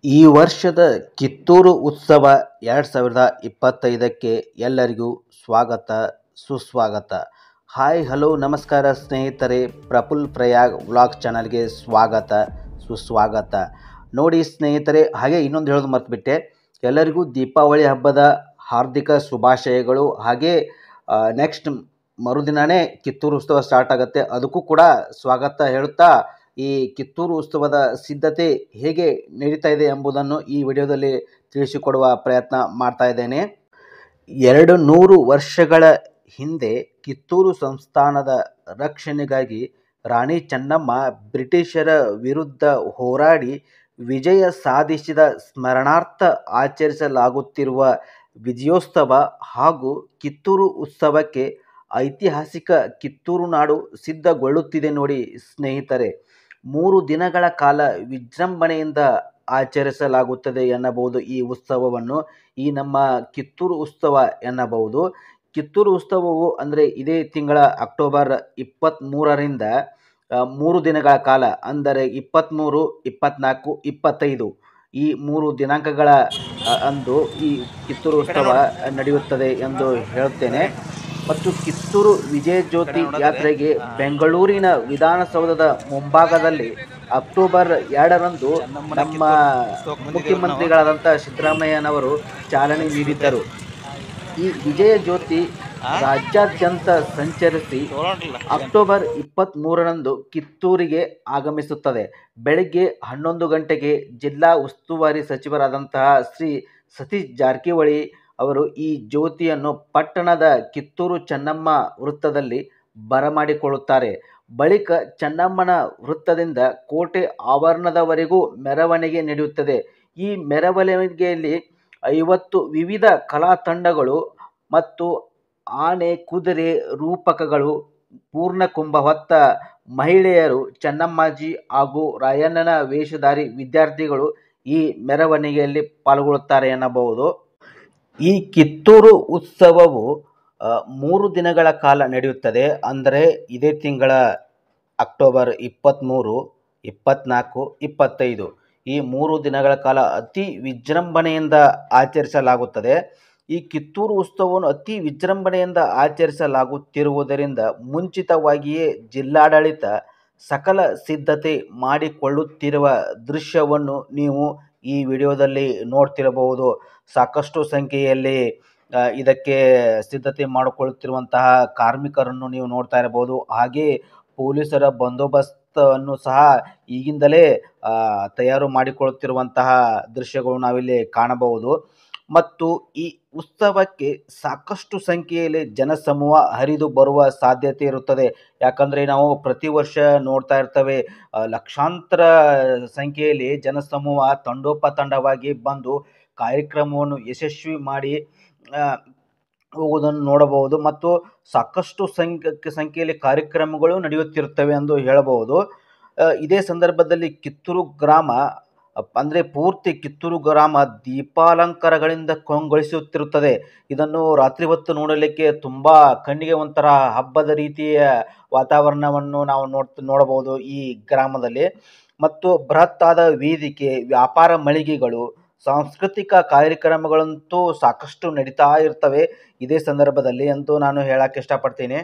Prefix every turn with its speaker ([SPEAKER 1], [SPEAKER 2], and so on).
[SPEAKER 1] ಈ ವರ್ಷದ ಕಿತ್ತೂರು ಉತ್ಸವ 2025ಕ್ಕೆ ಎಲ್ಲರಿಗೂ ಸ್ವಾಗತ ಸುಸ್ವಾಗತ. ಹಾಯ್ ಹಲೋ ನಮಸ್ಕಾರ ಸ್ನೇಹಿತರೆ, ಪ್ರಫುಲ್ ಪ್ರಯಾಗ್ ವ್ಲಾಗ್ ಚಾನಲ್ಗೆ ಸ್ವಾಗತ ಸುಸ್ವಾಗತ. ನೋಡಿ ಸ್ನೇಹಿತರೆ, ಹಾಗೆ ಇನ್ನೊಂದು ಹೇಳೋದು ಮರ್ತುಬಿಟ್ಟೆ, ಎಲ್ಲರಿಗೂ ದೀಪಾವಳಿ ಹಬ್ಬದ ಹಾರ್ದಿಕ ಶುಭಾಶಯಗಳು. ಹಾಗೆ ನೆಕ್ಸ್ಟ್ ಮರುದಿನವೇ ಕಿತ್ತೂರು ಉತ್ಸವ ಸ್ಟಾರ್ಟ್ ಆಗುತ್ತೆ, ಅದಕ್ಕೂ ಕೂಡ ಸ್ವಾಗತ ಹೇಳುತ್ತಾ ಈ ಕಿತ್ತೂರು ಉತ್ಸವದ ಸಿದ್ಧತೆ ಹೇಗೆ ನಡೀತಾ ಇದೆ ಎಂಬುದನ್ನು ಈ ವಿಡಿಯೋದಲ್ಲಿ ತಿಳಿಸಿಕೊಡುವ ಪ್ರಯತ್ನ ಮಾಡ್ತಾ ಇದ್ದೇನೆ. 200 ವರ್ಷಗಳ ಹಿಂದೆ ಕಿತ್ತೂರು ಸಂಸ್ಥಾನದ ರಕ್ಷಣೆಗಾಗಿ ರಾಣಿ ಚೆನ್ನಮ್ಮ ಬ್ರಿಟಿಷರ ವಿರುದ್ಧ ಹೋರಾಡಿ ವಿಜಯ ಸಾಧಿಸಿದ ಸ್ಮರಣಾರ್ಥ ಆಚರಿಸಲಾಗುತ್ತಿರುವ ವಿಜಯೋತ್ಸವ ಹಾಗೂ ಕಿತ್ತೂರು ಉತ್ಸವಕ್ಕೆ ಐತಿಹಾಸಿಕ ಕಿತ್ತೂರು ನಾಡು ಸಿದ್ಧಗೊಳ್ಳುತ್ತಿದೆ. ನೋಡಿ ಸ್ನೇಹಿತರೆ, 3 ದಿನಗಳ ಕಾಲ ವಿಜೃಂಭಣೆಯಿಂದ ಆಚರಿಸಲಾಗುತ್ತದೆ ಎನ್ನಬಹುದು ಈ ಉತ್ಸವವನ್ನು. ಈ ನಮ್ಮ ಕಿತ್ತೂರು ಉತ್ಸವ ಎನ್ನಬಹುದು. ಕಿತ್ತೂರು ಉತ್ಸವವು ಅಂದರೆ ಇದೇ ತಿಂಗಳ ಅಕ್ಟೋಬರ್ 23ರಿಂದ 3 ದಿನಗಳ ಕಾಲ, ಅಂದರೆ 23, 24, 25 ಈ 3 ದಿನಾಂಕಗಳ ಅಂದು ಈ ಕಿತ್ತೂರು ಉತ್ಸವ ನಡೆಯುತ್ತದೆ ಎಂದು ಹೇಳುತ್ತೇನೆ. ಮತ್ತು ಕಿತ್ತೂರು ವಿಜಯ ಜ್ಯೋತಿ ಯಾತ್ರೆಗೆ ಬೆಂಗಳೂರಿನ ವಿಧಾನಸೌಧದ ಮುಂಭಾಗದಲ್ಲಿ ಅಕ್ಟೋಬರ್ 2ರಂದು ನಮ್ಮ ಮುಖ್ಯಮಂತ್ರಿಗಳಾದಂಥ ಸಿದ್ದರಾಮಯ್ಯನವರು ಚಾಲನೆ ನೀಡಿದ್ದರು. ಈ ವಿಜಯ ಜ್ಯೋತಿ ರಾಜ್ಯಾದ್ಯಂತ ಸಂಚರಿಸಿ ಅಕ್ಟೋಬರ್ 23ರಂದು ಕಿತ್ತೂರಿಗೆ ಆಗಮಿಸುತ್ತದೆ. ಬೆಳಗ್ಗೆ 11 ಗಂಟೆಗೆ ಜಿಲ್ಲಾ ಉಸ್ತುವಾರಿ ಸಚಿವರಾದಂತಹ ಶ್ರೀ ಸತೀಶ್ ಜಾರಕಿಹೊಳಿ ಅವರು ಈ ಜ್ಯೋತಿಯನ್ನು ಪಟ್ಟಣದ ಕಿತ್ತೂರು ಚೆನ್ನಮ್ಮ ವೃತ್ತದಲ್ಲಿ ಬರಮಾಡಿಕೊಳ್ಳುತ್ತಾರೆ. ಬಳಿಕ ಚೆನ್ನಮ್ಮನ ವೃತ್ತದಿಂದ ಕೋಟೆ ಆವರಣದವರೆಗೂ ಮೆರವಣಿಗೆ ನಡೆಯುತ್ತದೆ. ಈ ಮೆರವಣಿಗೆಯಲ್ಲಿ 50 ವಿವಿಧ ಕಲಾ ತಂಡಗಳು ಮತ್ತು ಆನೆ, ಕುದುರೆ, ರೂಪಕಗಳು, ಪೂರ್ಣಕುಂಭ ಹೊತ್ತ ಮಹಿಳೆಯರು, ಚೆನ್ನಮ್ಮಾಜಿ ಹಾಗೂ ರಾಯಣ್ಣನ ವೇಷಧಾರಿ ವಿದ್ಯಾರ್ಥಿಗಳು ಈ ಮೆರವಣಿಗೆಯಲ್ಲಿ ಪಾಲ್ಗೊಳ್ಳುತ್ತಾರೆ ಎನ್ನಬಹುದು. ಈ ಕಿತ್ತೂರು ಉತ್ಸವವು 3 ದಿನಗಳ ಕಾಲ ನಡೆಯುತ್ತದೆ. ಅಂದರೆ ಇದೇ ತಿಂಗಳ ಅಕ್ಟೋಬರ್ 23, 24, 25 ಈ 3 ದಿನಗಳ ಕಾಲ ಅತಿ ವಿಜೃಂಭಣೆಯಿಂದ ಆಚರಿಸಲಾಗುತ್ತದೆ. ಈ ಕಿತ್ತೂರು ಉತ್ಸವವನ್ನು ಅತಿ ವಿಜೃಂಭಣೆಯಿಂದ ಆಚರಿಸಲಾಗುತ್ತಿರುವುದರಿಂದ ಮುಂಚಿತವಾಗಿಯೇ ಜಿಲ್ಲಾಡಳಿತ ಸಕಲ ಸಿದ್ಧತೆ ಮಾಡಿಕೊಳ್ಳುತ್ತಿರುವ ದೃಶ್ಯವನ್ನು ನೀವು ಈ ವಿಡಿಯೋದಲ್ಲಿ ನೋಡ್ತಿರಬಹುದು. ಸಾಕಷ್ಟು ಸಂಖ್ಯೆಯಲ್ಲಿ ಇದಕ್ಕೆ ಸಿದ್ಧತೆ ಮಾಡಿಕೊಳ್ಳುತ್ತಿರುವಂತಹ ಕಾರ್ಮಿಕರನ್ನು ನೀವು ನೋಡ್ತಾ ಇರಬಹುದು. ಹಾಗೆ ಪೊಲೀಸರ ಬಂದೋಬಸ್ತನ್ನು ಸಹ ಈಗಿಂದಲೇ ತಯಾರು ಮಾಡಿಕೊಳ್ಳುತ್ತಿರುವಂತಹ ದೃಶ್ಯಗಳು ನಾವಿಲ್ಲಿ ಕಾಣಬಹುದು. ಮತ್ತು ಈ ಉತ್ಸವಕ್ಕೆ ಸಾಕಷ್ಟು ಸಂಖ್ಯೆಯಲ್ಲಿ ಜನಸಮೂಹ ಹರಿದು ಬರುವ ಸಾಧ್ಯತೆ ಇರುತ್ತದೆ. ಯಾಕಂದರೆ ನಾವು ಪ್ರತಿ ವರ್ಷ ನೋಡ್ತಾ ಇರ್ತೇವೆ, ಲಕ್ಷಾಂತರ ಸಂಖ್ಯೆಯಲ್ಲಿ ಜನಸಮೂಹ ತಂಡೋಪತಂಡವಾಗಿ ಬಂದು ಕಾರ್ಯಕ್ರಮವನ್ನು ಯಶಸ್ವಿ ಮಾಡಿ ಹೋಗುವುದನ್ನು ನೋಡಬಹುದು. ಮತ್ತು ಸಾಕಷ್ಟು ಸಂಖ್ಯೆಯಲ್ಲಿ ಕಾರ್ಯಕ್ರಮಗಳು ನಡೆಯುತ್ತಿರುತ್ತವೆ ಎಂದು ಹೇಳಬಹುದು. ಇದೇ ಸಂದರ್ಭದಲ್ಲಿ ಕಿತ್ತೂರು ಗ್ರಾಮ ಅಂದರೆ ಪೂರ್ತಿ ಕಿತ್ತೂರು ಗ್ರಾಮ ದೀಪಾಲಂಕಾರಗಳಿಂದ ಕಂಗೊಳಿಸುತ್ತಿರುತ್ತದೆ. ಇದನ್ನು ರಾತ್ರಿ ಹೊತ್ತು ನೋಡಲಿಕ್ಕೆ ತುಂಬ ಕಣ್ಣಿಗೆ ಒಂಥರ ಹಬ್ಬದ ರೀತಿಯ ವಾತಾವರಣವನ್ನು ನಾವು ನೋಡಬಹುದು ಈ ಗ್ರಾಮದಲ್ಲಿ. ಮತ್ತು ಬೃಹತ್ತಾದ ವೇದಿಕೆ, ವ್ಯಾಪಾರ ಮಳಿಗೆಗಳು, ಸಾಂಸ್ಕೃತಿಕ ಕಾರ್ಯಕ್ರಮಗಳಂತೂ ಸಾಕಷ್ಟು ನಡೀತಾ ಇರ್ತವೆ ಇದೇ ಸಂದರ್ಭದಲ್ಲಿ ಅಂತೂ ನಾನು ಹೇಳಕ್ಕೆ ಇಷ್ಟಪಡ್ತೀನಿ.